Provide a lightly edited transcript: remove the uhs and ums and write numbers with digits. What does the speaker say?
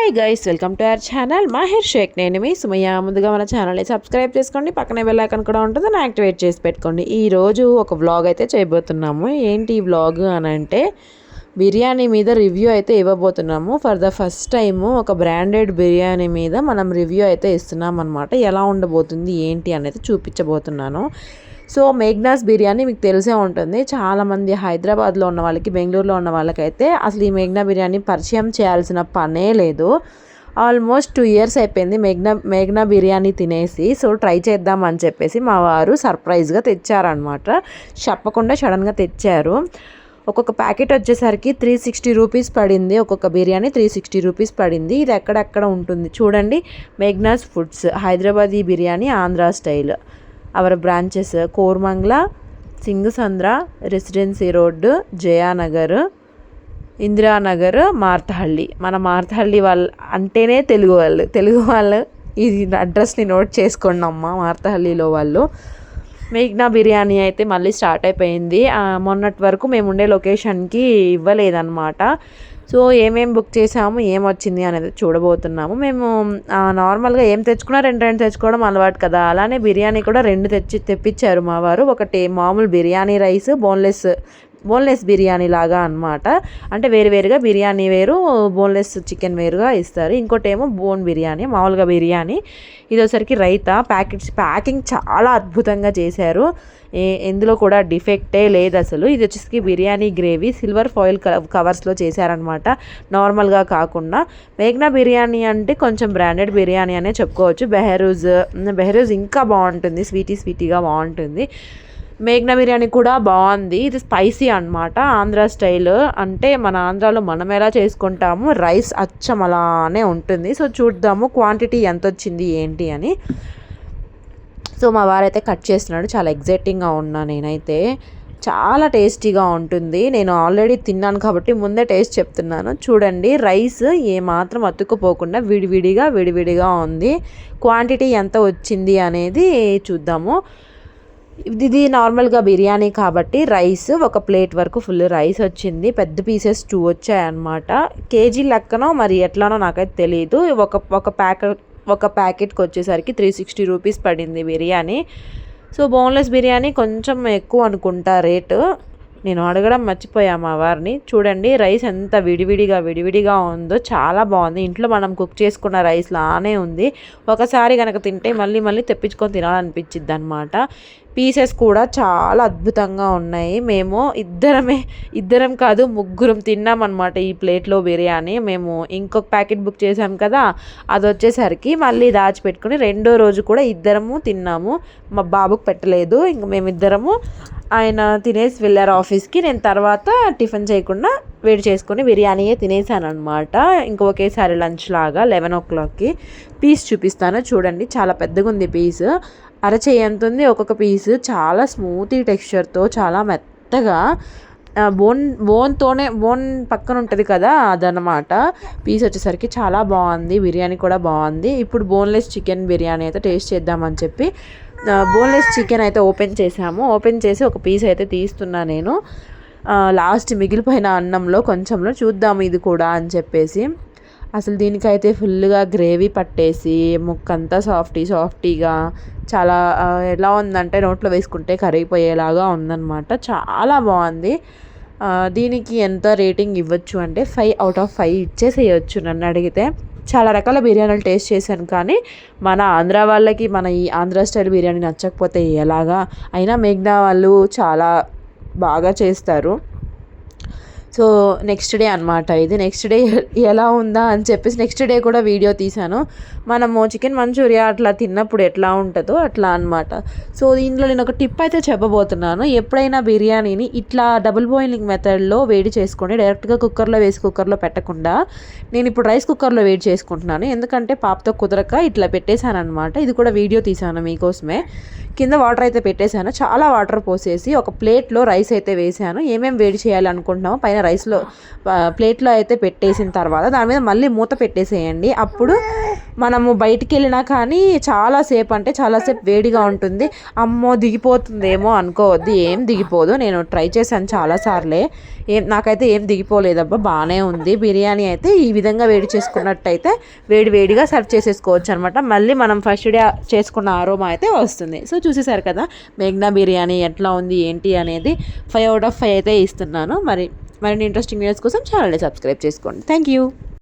Hi guys, welcome to our channel Mahir Shaik. నేను మీ Sumayya. ముందుగా మన ఛానల్ని సబ్స్క్రైబ్ చేసుకోండి, పక్కనే బెల్ ఐకాన్ కూడా ఉంటుంది, యాక్టివేట్ చేసి పెట్టుకోండి. ఈరోజు ఒక వ్లాగ్ అయితే చేయబోతున్నాము. ఏంటి ఈ వ్లాగ్ అని అంటే బిర్యానీ మీద రివ్యూ అయితే ఇవ్వబోతున్నాము. ఫర్ ద ఫస్ట్ టైము ఒక బ్రాండెడ్ బిర్యానీ మీద మనం రివ్యూ అయితే ఇస్తున్నాం అనమాట. ఎలా ఉండబోతుంది ఏంటి అనేది చూపించబోతున్నాను. సో మేఘ్నాస్ బిర్యానీ మీకు తెలిసే ఉంటుంది. చాలామంది హైదరాబాద్లో ఉన్న వాళ్ళకి, బెంగళూరులో ఉన్న వాళ్ళకైతే అసలు ఈ మేఘ్నా బిర్యానీ పరిచయం చేయాల్సిన పనే లేదు. ఆల్మోస్ట్ 2 years అయిపోయింది మేఘ్నా బిర్యానీ తినేసి. సో ట్రై చేద్దామని చెప్పేసి మా వారు సర్ప్రైజ్గా తెచ్చారనమాట. చెప్పకుండా సడన్గా తెచ్చారు. ఒక్కొక్క ప్యాకెట్ వచ్చేసరికి 360 రూపీస్ పడింది. ఒక్కొక్క బిర్యానీ 360 రూపీస్ పడింది. ఇది ఎక్కడెక్కడ ఉంటుంది చూడండి. Meghna's foods Hyderabadi biryani Andhra style. Our branches Koramangala, Singasandra, residency road, Jayanagar, Indiranagar, Marathahalli. మన మార్తహళ్ళి వాళ్ళు అంటేనే తెలుగు వాళ్ళు ఈ అడ్రస్ని నోట్ చేసుకోండి అమ్మ. మార్తహళ్ళిలో వాళ్ళు. మేఘ్నా బిర్యానీ అయితే మళ్ళీ స్టార్ట్ అయిపోయింది. మొన్నటి వరకు మేము ఉండే లొకేషన్కి ఇవ్వలేదన్నమాట. సో ఏమేమి బుక్ చేసాము, ఏమొచ్చింది అనేది చూడబోతున్నాము. మేము నార్మల్గా ఏం తెచ్చుకున్నా రెండు తెచ్చుకోవడం అలవాటు కదా. అలానే బిర్యానీ కూడా 2 తెప్పించారు మా వారు. ఒకటి మామూలు బిర్యానీ రైస్, బోన్లెస్ బిర్యానీ లాగా అనమాట. అంటే వేరుగా బిర్యానీ వేరు, బోన్లెస్ చికెన్ వేరుగా ఇస్తారు. ఇంకోటి ఏమో బోన్ బిర్యానీ, మామూలుగా బిర్యానీ. ఇది వచ్చరికి రైతా. ప్యాకింగ్ చాలా అద్భుతంగా చేశారు. ఎందులో కూడా డిఫెక్టే లేదు అసలు. ఇది వచ్చేసి బిర్యానీ గ్రేవీ సిల్వర్ ఫాయిల్ కవర్స్లో చేశారనమాట, నార్మల్గా కాకుండా. మేఘ్నా బిర్యానీ అంటే కొంచెం బ్రాండెడ్ బిర్యానీ అనే చెప్పుకోవచ్చు. బెహరూజ్ ఇంకా బాగుంటుంది, స్వీటీగా బాగుంటుంది. మేఘ్నా బిర్యానీ కూడా బాగుంది. ఇది స్పైసీ అనమాట, ఆంధ్ర స్టైల్. అంటే మన ఆంధ్రాలో మనం ఎలా చేసుకుంటాము, రైస్ అచ్చం అలానే ఉంటుంది. సో చూద్దాము క్వాంటిటీ ఎంత వచ్చింది ఏంటి అని. సో మా వారైతే కట్ చేస్తున్నాడు. చాలా ఎగ్జైటింగ్గా ఉన్నా నేనైతే. చాలా టేస్టీగా ఉంటుంది. నేను ఆల్రెడీ తిన్నాను ముందే టేస్ట్ చెప్తున్నాను. చూడండి, రైస్ ఏమాత్రం అతుక్కుపోకుండా విడివిడిగా ఉంది. క్వాంటిటీ ఎంత వచ్చింది అనేది చూద్దాము. ఇది నార్మల్గా బిర్యానీ కాబట్టి రైస్ ఒక ప్లేట్ వరకు ఫుల్ రైస్ వచ్చింది. పెద్ద పీసెస్ 2 వచ్చాయన్నమాట. కేజీ లెక్కనో మరి ఎట్లానో నాకైతే తెలియదు. ఒక ప్యాకెట్కి వచ్చేసరికి 360 రూపీస్ పడింది బిర్యానీ. సో బోన్లెస్ బిర్యానీ కొంచెం ఎక్కువ అనుకుంటా రేటు. నేను అడగడం మర్చిపోయా మా వారిని. చూడండి రైస్ ఎంత విడివిడిగా ఉందో, చాలా బాగుంది. ఇంట్లో మనం కుక్ చేసుకున్న రైస్ లానే ఉంది. ఒకసారి కనుక తింటే మళ్ళీ తెప్పించుకొని తినాలనిపించిద్ది అనమాట. పీసెస్ కూడా చాలా అద్భుతంగా ఉన్నాయి. మేము ఇద్దరం కాదు, 3 తిన్నామన్నమాట ఈ ప్లేట్లో బిర్యానీ. మేము ఇంకొక ప్యాకెట్ బుక్ చేసాం కదా, అది వచ్చేసరికి మళ్ళీ దాచిపెట్టుకుని 2వ రోజు కూడా ఇద్దరము తిన్నాము. మా బాబుకు పెట్టలేదు. ఇంక మేమిద్దరము, ఆయన తినేసి వెళ్ళారు ఆఫీస్కి. నేను తర్వాత టిఫిన్ చేయకుండా వేడి చేసుకొని బిర్యానీయే తినేసాను అనమాట. ఇంక ఒకేసారి లంచ్ లాగా 11 o'clockకి. పీస్ చూపిస్తాను చూడండి. చాలా పెద్దగా ఉంది పీస్, అరచేయి ఎంత ఉంది ఒక్కొక్క పీసు. చాలా స్మూతీ టెక్స్చర్తో, చాలా మెత్తగా, బోన్ పక్కన ఉంటుంది కదా అదనమాట. పీస్ వచ్చేసరికి చాలా బాగుంది. బిర్యానీ కూడా బాగుంది. ఇప్పుడు బోన్లెస్ చికెన్ బిర్యానీ అయితే టేస్ట్ చేద్దామని చెప్పి బోన్లెస్ చికెన్ అయితే ఓపెన్ చేసి ఒక పీస్ అయితే తీస్తున్నా నేను. లాస్ట్ మిగిలిపోయిన అన్నంలో కొంచెంలో చూద్దాము ఇది కూడా అని చెప్పేసి. అసలు దీనికైతే ఫుల్గా గ్రేవీ పట్టేసి ముక్కంతా సాఫ్టీగా చాలా ఎలా ఉందంటే నోట్లో వేసుకుంటే కరిగిపోయేలాగా ఉందన్నమాట. చాలా బాగుంది. దీనికి ఎంత రేటింగ్ ఇవ్వచ్చు అంటే 5 out of 5 ఇచ్చేసేయచ్చు నన్ను అడిగితే. చాలా రకాల బిర్యానీలు టేస్ట్ చేశాను, కానీ మన ఆంధ్ర వాళ్ళకి మన ఈ ఆంధ్ర స్టైల్ బిర్యానీ నచ్చకపోతే ఎలాగా. అయినా మేఘ్నా వాళ్ళు చాలా బాగా చేస్తారు. సో నెక్స్ట్ డే అనమాట ఇది. నెక్స్ట్ డే ఎలా ఉందా అని చెప్పేసి నెక్స్ట్ డే కూడా వీడియో తీశాను. మనము చికెన్ మంచూరియా అట్లా తిన్నప్పుడు ఎట్లా ఉంటుందో అట్లా అనమాట. సో దీంట్లో నేను ఒక టిప్ అయితే చెప్పబోతున్నాను. ఎప్పుడైనా బిర్యానీని ఇట్లా డబుల్ బాయిలింగ్ మెథడ్లో వేడి చేసుకొని డైరెక్ట్గా కుక్కర్లో పెట్టకుండా, నేను ఇప్పుడు రైస్ కుక్కర్లో వేడి చేసుకుంటున్నాను. ఎందుకంటే పాపతో కుదరక ఇట్లా పెట్టేశాను అనమాట. ఇది కూడా వీడియో తీశాను మీకోసమే. కింద వాటర్ అయితే పెట్టేశాను. చాలా వాటర్ పోసేసి ఒక ప్లేట్లో రైస్ అయితే వేసాను. ఏమేమి వేడి చేయాలనుకుంటున్నామో పైన రైస్లో ప్లేట్లో అయితే పెట్టేసిన తర్వాత దాని మీద మళ్ళీ మూత పెట్టేసేయండి. అప్పుడు మనము బయటికి వెళ్ళినా కానీ చాలాసేపు వేడిగా ఉంటుంది. అమ్మో దిగిపోతుందేమో అనుకోవద్దు, ఏం దిగిపోదు. నేను ట్రై చేశాను చాలాసార్లే, నాకైతే ఏం దిగిపోలేదబ్బా, బాగానే ఉంది. బిర్యానీ అయితే ఈ విధంగా వేడి చేసుకున్నట్టయితే వేడిగా సర్వ్ చేసేసుకోవచ్చు అనమాట. మళ్ళీ మనం ఫస్ట్ డే చేసుకున్న ఆరోమా అయితే వస్తుంది. సో చూసేసారు కదా మేఘ్నా బిర్యానీ ఎట్లా ఉంది ఏంటి అనేది 5 out of 5 అయితే ఇస్తున్నాను. మరిన్ని ఇంట్రెస్టింగ్ వీడియోస్ కోసం ఛానల్ని సబ్స్క్రైబ్ చేసుకోండి. Thank you.